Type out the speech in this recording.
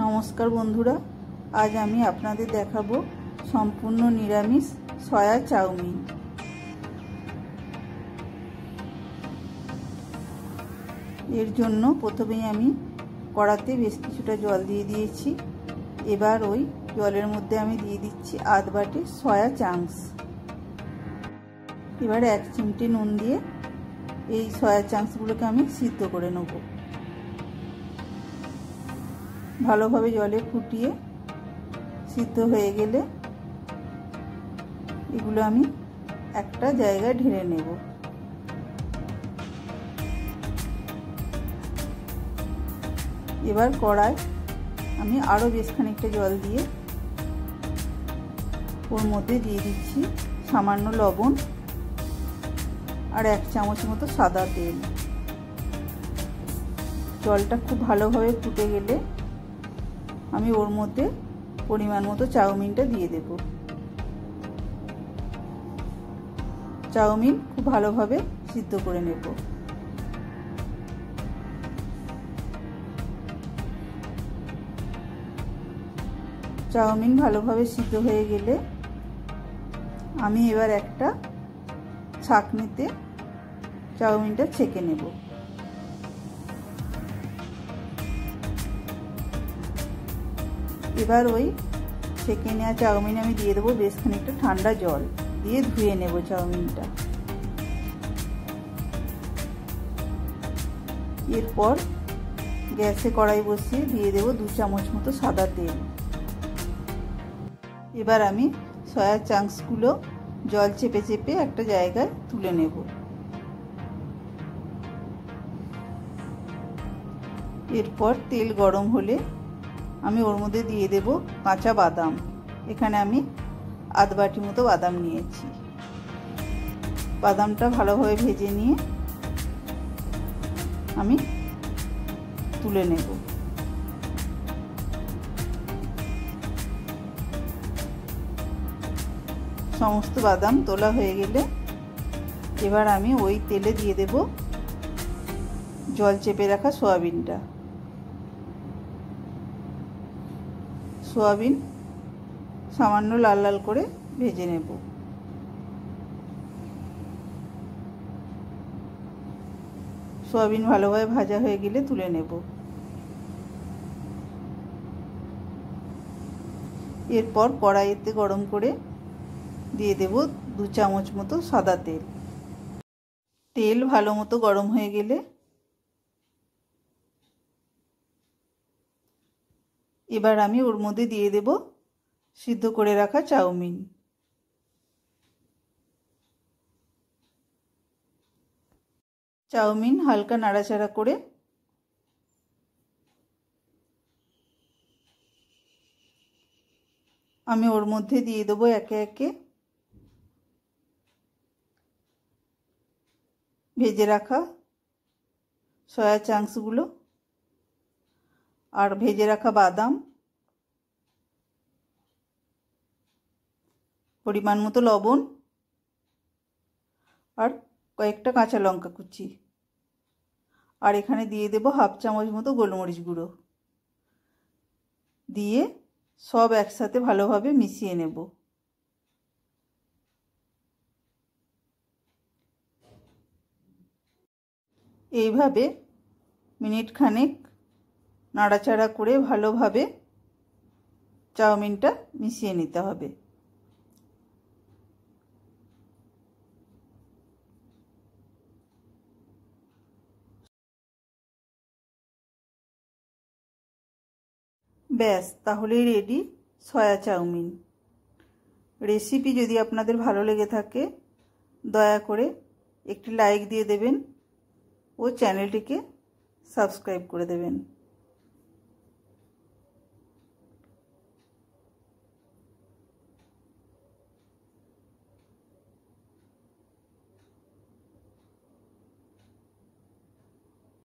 नमस्कार बंधुरा, आज आमी आपनादेर देखाबो सम्पूर्ण निरामिष सया चाउमिन। एर जोन्नो प्रथमेई आमी कड़ाते बेश किछुटा जल दिए दिएछि। एबार ओई जलेर मध्य आमी दिए दिচ্ছি आध बाटी सया चांक्स। एबार एक चिमटी नुन दिए এই সয়া চাংসগুলোকে আমি সিদ্ধ করে নেব। ভালোভাবে জলে ফুটিয়ে সিদ্ধ হয়ে গেলে এগুলো আমি একটা জায়গায় ঢেলে নেব। এবার কড়ায় আমি আরো বেশ খানিকটা জল দিয়ে ওর মধ্যে দিয়ে দিচ্ছি সামান্য লবণ और एक चामच मतो सादा तेल। जलटा खूब भालोभाबे फुटे गेले आमी ओर मध्य परिमाण मतो चाउमिनटा दिए देब। चाउमिन खूब भालोभाबे सिद्ध करे नेब। चाउमिन भालोभाबे सिद्ध हये गेले आमी एबार एकटा छाकनीते चाउमिनटा छेके नेब। एबार ओई छेके नेওয়া चाउमिन आमी दिए देब बेश खानिकटा ठांडा जल दिए धुए नेब चाउमिनटा। एरपर गैसे कड़ाई बसिए दिए देब 2 चामच मतो सादा तेल। एबार आमी सया चांक्सगुलो जल चेपे चेपे एक जायगाय तुले नेब। एरपर तेल गरम होले आमी ओर मध्य दिए देब काँचा बादाम। एखाने आमी आध बाटी मतो बादाम निয়েছি। बादामटा भालोभाबे भेजे निয়ে आमी तुले नेब। समस्त बादाम तोला हो गेले एबार आमी ओई तेले दिए देब जल चेपे रखा सोयाबिनटा। सोयाबिन सामान्य लाल लाल करे भेजे नेब। सोयाबिन भालोभाबे भाजा हो गेले तुले नेब। एरपर कड़ाइते गरम करे दिए देब 2 चामच मतो सादा तेल। तेल भालो मतो गरम हो गेले एबार आमी ओर मध्य दिए देब सिद्ध करे रखा चाउमिन। चाउमिन हालका नाड़ाचाड़ा करे आमी ओर मध्य दिए देब एके एके भेजे रखा सया चांक्सगुलो और भेजे रखा बादाम, परिमाण मतो लवण और कयेकटा काँचा लंका कुचि और एखाने दिए देब हाफ चामच मतो गोलमरिच गुड़ो दिए सब एकसाथे भालोभाबे मिशिए नेब। এইভাবে মিনিট খানেক নাড়াচাড়া করে ভালোভাবে চাউমিনটা মিশিয়ে নিতে হবে। ব্যাস তাহলেই রেডি সয়া চাউমিন। রেসিপি যদি আপনাদের ভালো লেগে থাকে দয়া করে একটি লাইক দিয়ে দেবেন ও চ্যানেলটিকে সাবস্ক্রাইব করে দেবেন।